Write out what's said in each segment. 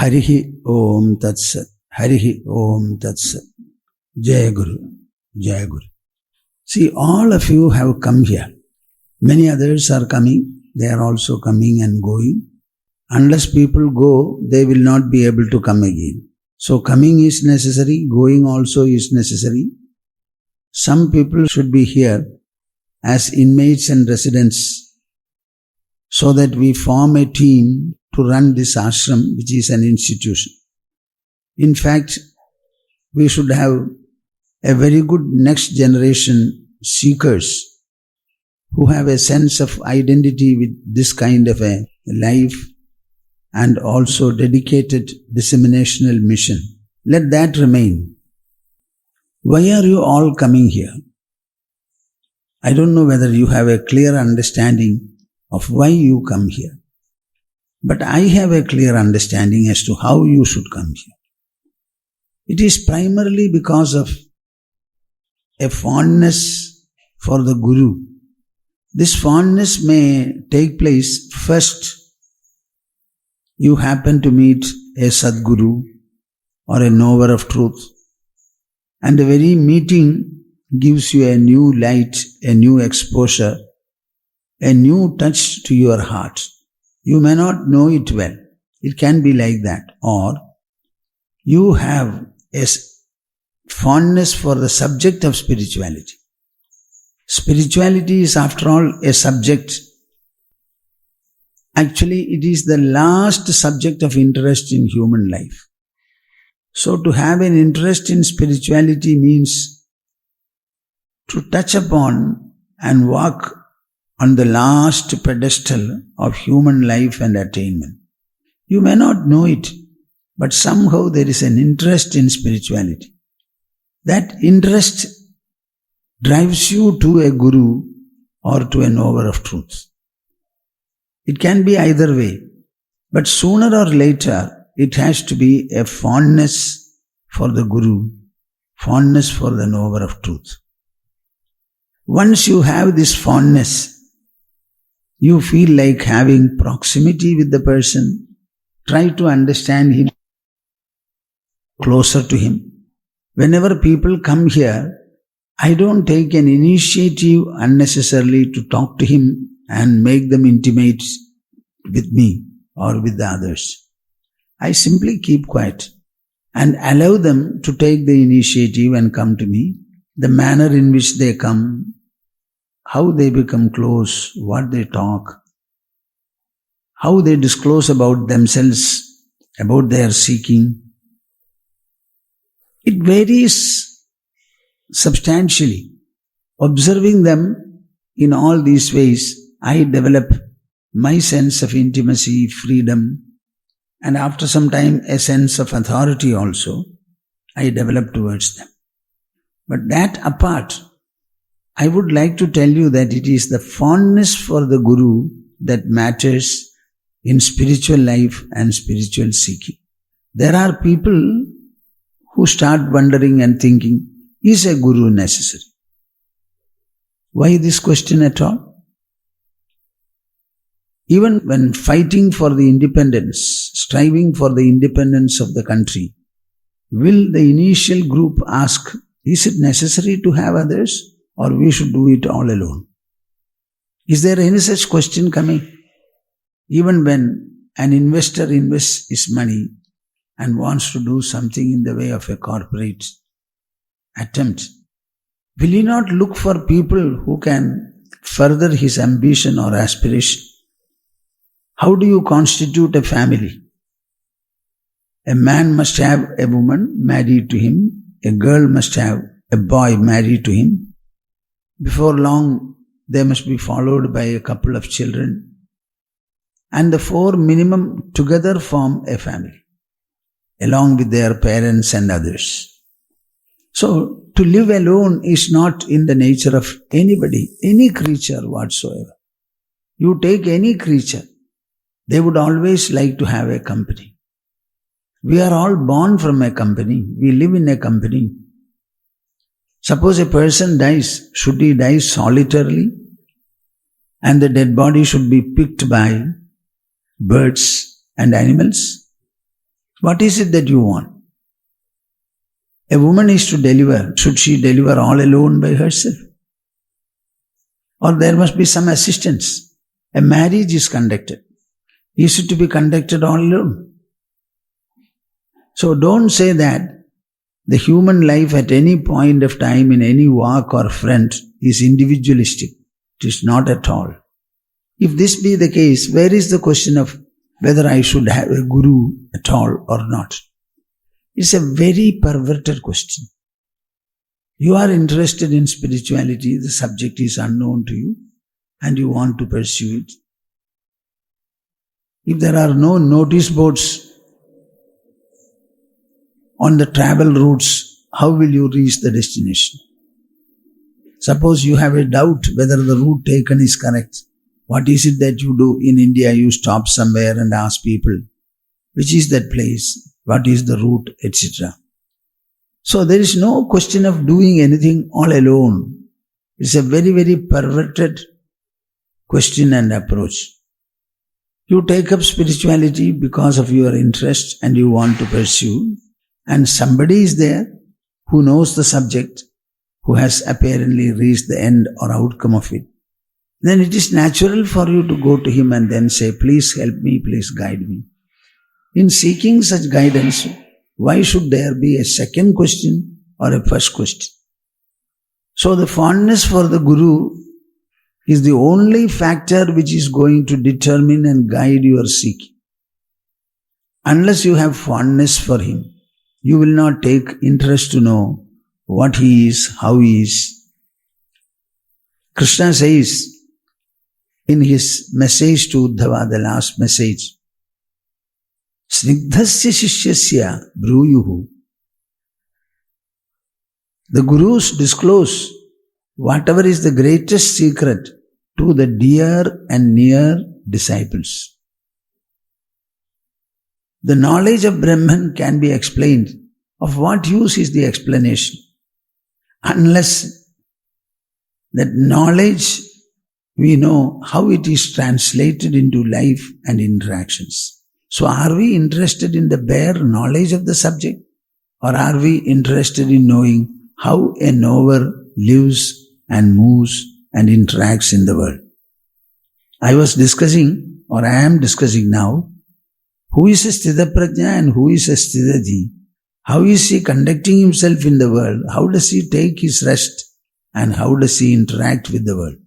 Harihi Om Tat Sat. Harihi Om Tat Sat. Jai Guru. Jai Guru. See, all of you have come here. Many others are coming. They are also coming and going. Unless people go, they will not be able to come again. So coming is necessary, going also is necessary. Some people should be here as inmates and residents so that we form a team to run this ashram, which is an institution. In fact, we should have a very good next generation seekers who have a sense of identity with this kind of a life and also dedicated disseminational mission. Let that remain. Why are you all coming here? I don't know whether you have a clear understanding of why you come here. But I have a clear understanding as to how you should come here. It is primarily because of a fondness for the Guru. This fondness may take place first. You happen to meet a Sadguru or a knower of truth, and the very meeting gives you a new light, a new exposure, a new touch to your heart. You may not know it well. It can be like that. Or you have a fondness for the subject of spirituality. Spirituality is, after all, a subject. Actually, it is the last subject of interest in human life. So to have an interest in spirituality means to touch upon and walk on the last pedestal of human life and attainment. You may not know it, but somehow there is an interest in spirituality. That interest drives you to a guru or to a knower of truth. It can be either way, but sooner or later it has to be a fondness for the guru, fondness for the knower of truth. Once you have this fondness, you feel like having proximity with the person, try to understand him, closer to him. Whenever people come here, I don't take an initiative unnecessarily to talk to him and make them intimate with me or with the others. I simply keep quiet and allow them to take the initiative and come to me. The manner in which they come, how they become close, what they talk, how they disclose about themselves, about their seeking. It varies substantially. Observing them in all these ways, I develop my sense of intimacy, freedom, and after some time a sense of authority also I develop towards them. But that apart, I would like to tell you that it is the fondness for the Guru that matters in spiritual life and spiritual seeking. There are people who start wondering and thinking, is a Guru necessary? Why this question at all? Even when fighting for the independence, striving for the independence of the country, will the initial group ask, is it necessary to have others or we should do it all alone? Is there any such question coming? Even when an investor invests his money and wants to do something in the way of a corporate attempt, will he not look for people who can further his ambition or aspiration? How do you constitute a family? A man must have a woman married to him, a girl must have a boy married to him. Before long, they must be followed by a couple of children, and the four minimum together form a family, along with their parents and others. So, to live alone is not in the nature of anybody, any creature whatsoever. You take any creature, they would always like to have a company. We are all born from a company. We live in a company. Suppose a person dies, should he die solitarily? And the dead body should be picked by birds and animals? What is it that you want? A woman is to deliver. Should she deliver all alone by herself? Or there must be some assistance. A marriage is conducted. Is it to be conducted all alone? So don't say that the human life at any point of time, in any walk or front, is individualistic. It is not at all. If this be the case, where is the question of whether I should have a guru at all or not? It's a very perverted question. You are interested in spirituality, the subject is unknown to you, and you want to pursue it. If there are no notice boards on the travel routes, how will you reach the destination? Suppose you have a doubt whether the route taken is correct. What is it that you do? In India, you stop somewhere and ask people, which is that place, what is the route, etc. So there is no question of doing anything all alone. It's a very, very perverted question and approach. You take up spirituality because of your interest and you want to pursue, and somebody is there who knows the subject, who has apparently reached the end or outcome of it. Then it is natural for you to go to him and then say, please help me, please guide me. In seeking such guidance, why should there be a second question or a first question? So the fondness for the Guru is the only factor which is going to determine and guide your seeking. Unless you have fondness for him, you will not take interest to know what he is, how he is. Krishna says in his message to Uddhava, the last message, Snigdhasya shishyasya bruyuhu. The Gurus disclose whatever is the greatest secret to the dear and near disciples. The knowledge of Brahman can be explained. Of what use is the explanation? Unless that knowledge, we know how it is translated into life and interactions. So are we interested in the bare knowledge of the subject? Or are we interested in knowing how a knower lives and moves and interacts in the world? I was discussing, or I am discussing now, who is a Sthita Prajna and who is a Sthitaji? How is he conducting himself in the world? How does he take his rest? And how does he interact with the world?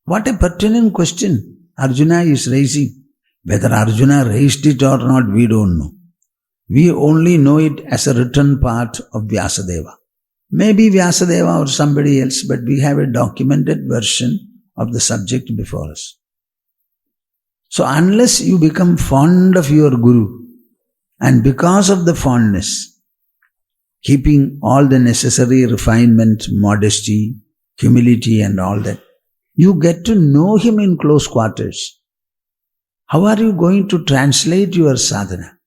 What a pertinent question Arjuna is raising. Whether Arjuna raised it or not, we don't know. We only know it as a written part of Vyasadeva. Maybe Vyasadeva or somebody else, but we have a documented version of the subject before us. So unless you become fond of your Guru, and because of the fondness, keeping all the necessary refinement, modesty, humility and all that, you get to know him in close quarters. How are you going to translate your sadhana?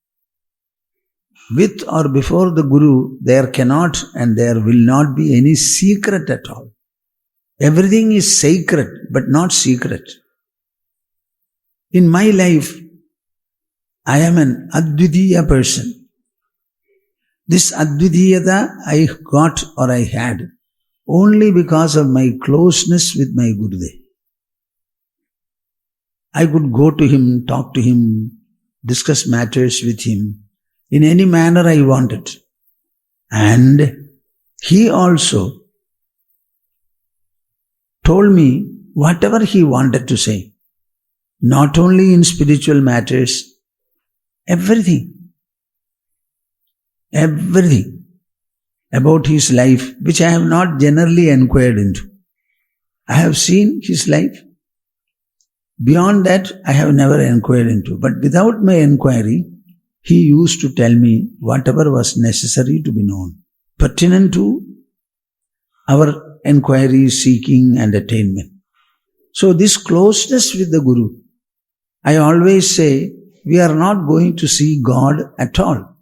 With or before the Guru, there cannot and there will not be any secret at all. Everything is sacred, but not secret. In my life, I am an Advitiya person. This Advitiyata I got or I had only because of my closeness with my Gurudev. I could go to him, talk to him, discuss matters with him in any manner I wanted. And he also told me whatever he wanted to say, not only in spiritual matters, everything about his life, which I have not generally inquired into. I have seen his life. Beyond that, I have never inquired into. But without my inquiry, he used to tell me whatever was necessary to be known, pertinent to our inquiry, seeking and attainment. So this closeness with the Guru, I always say, we are not going to see God at all.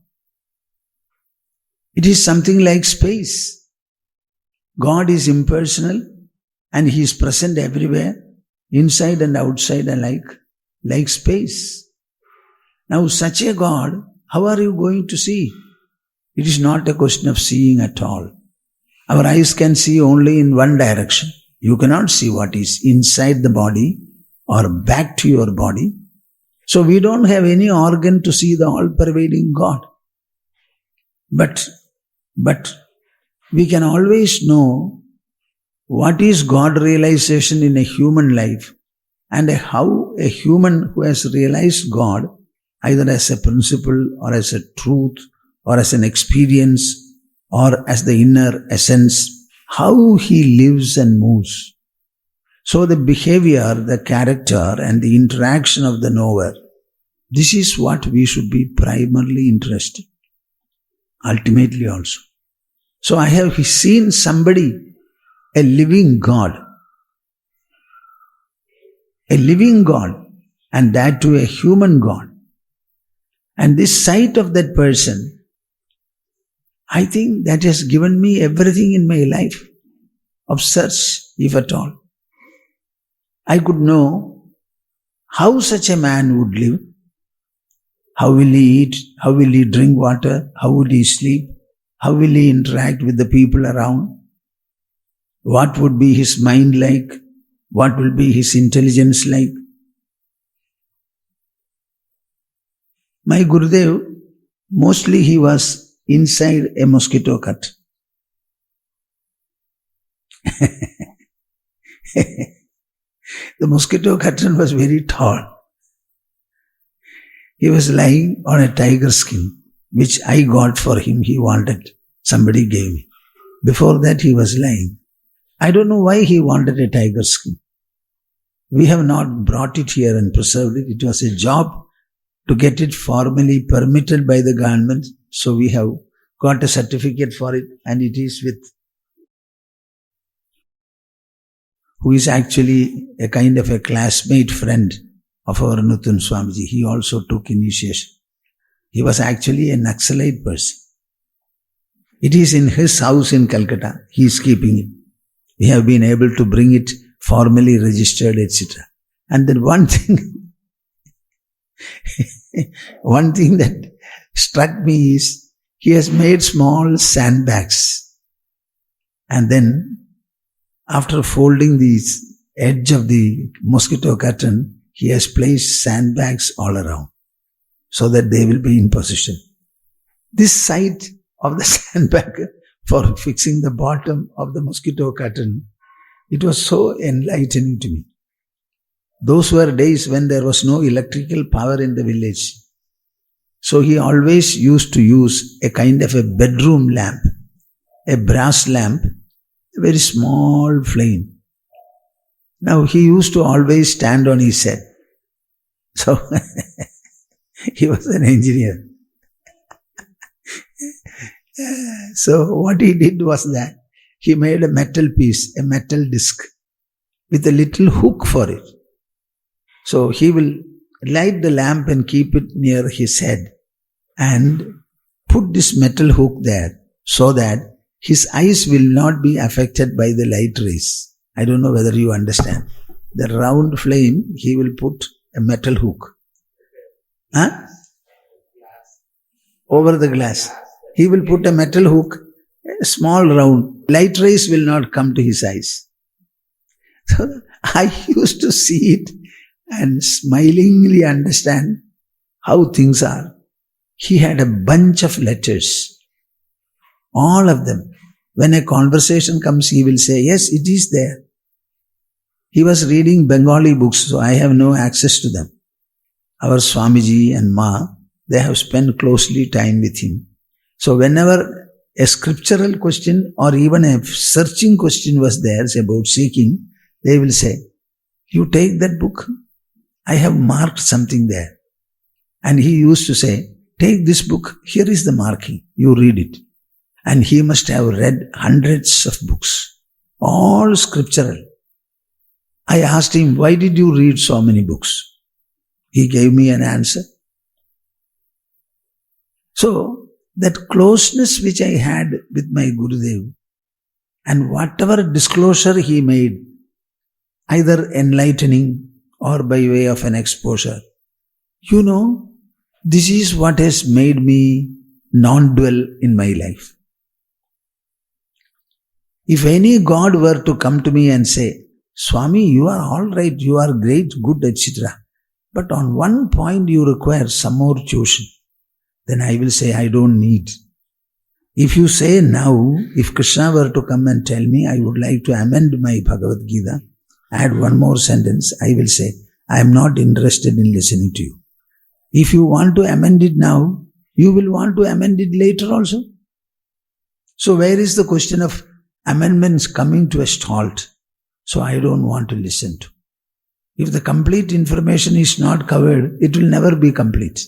It is something like space. God is impersonal and he is present everywhere, inside and outside alike, like space. Now such a God how are you going to see? It is not a question of seeing at all. Our eyes can see only in one direction. You cannot see what is inside the body or back to your body. So we don't have any organ to see the all-pervading God. But we can always know what is God realization in a human life and how a human who has realized God either as a principle or as a truth or as an experience or as the inner essence, how he lives and moves. So the behavior, the character and the interaction of the knower, this is what we should be primarily interested, ultimately also. So I have seen somebody, a living God, and that too a human God. And this sight of that person, I think that has given me everything in my life of search, if at all. I could know how such a man would live, how will he eat, how will he drink water, how would he sleep, how will he interact with the people around, what would be his mind like, what will be his intelligence like. My Gurudev, mostly he was inside a mosquito cut. The mosquito curtain was very tall. He was lying on a tiger skin, which I got for him. He wanted. Somebody gave me. Before that he was lying. I don't know why he wanted a tiger skin. We have not brought it here and preserved it. It was a job to get it formally permitted by the government. So we have got a certificate for it, and it is with who is actually a kind of a classmate friend of our Nuthan Swamiji. He also took initiation. He was actually a Naxalite person. It is in his house in Calcutta. He is keeping it. We have been able to bring it formally registered, etc. And then one thing that struck me is he has made small sandbags, and then after folding the edge of the mosquito curtain, he has placed sandbags all around so that they will be in position. This sight of the sandbag for fixing the bottom of the mosquito curtain, it was so enlightening to me. Those were days when there was no electrical power in the village. So he always used to use a kind of a bedroom lamp, a brass lamp, a very small flame. Now he used to always stand on his head. So he was an engineer. So what he did was that he made a metal piece, a metal disc with a little hook for it. So he will light the lamp and keep it near his head and put this metal hook there so that his eyes will not be affected by the light rays. I don't know whether you understand. The round flame, he will put a metal hook. Over the glass. He will put a metal hook, a small round. Light rays will not come to his eyes. So I used to see it and smilingly understand how things are. He had a bunch of letters. All of them. When a conversation comes, he will say, yes, it is there. He was reading Bengali books, so I have no access to them. Our Swamiji and Ma, they have spent closely time with him. So whenever a scriptural question or even a searching question was there, say about seeking, they will say, you take that book, I have marked something there. And he used to say, take this book, here is the marking, you read it. And he must have read hundreds of books, all scriptural. I asked him, why did you read so many books? He gave me an answer. So, that closeness which I had with my Gurudev, and whatever disclosure he made, either enlightening or by way of an exposure, This is what has made me non-dual in my life. If any God were to come to me and say, Swami, you are all right, you are great, good, etc. But on one point you require some more tuition, then I will say, I don't need. If you say now, if Krishna were to come and tell me, I would like to amend my Bhagavad Gita, add one more sentence, I will say, I am not interested in listening to you. If you want to amend it now, you will want to amend it later also. So where is the question of amendments coming to a halt? So I don't want to listen to. If the complete information is not covered, it will never be complete.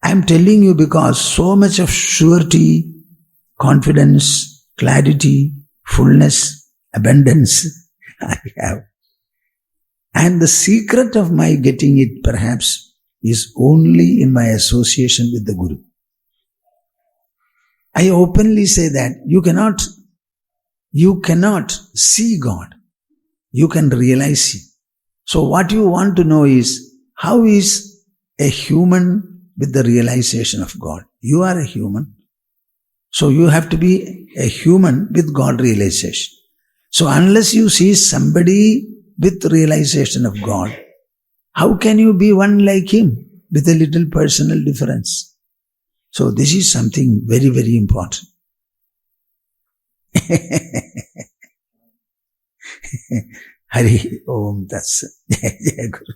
I am telling you because so much of surety, confidence, clarity, fullness, abundance I have. And the secret of my getting it perhaps is only in my association with the Guru. I openly say that you cannot see God. You can realize Him. So what you want to know is, how is a human with the realization of God? You are a human. So you have to be a human with God realization. So unless you see somebody with realization of God, how can you be one like Him with a little personal difference? So this is something very, very important. Hari Om Tat Sat. Jai Jai Guru.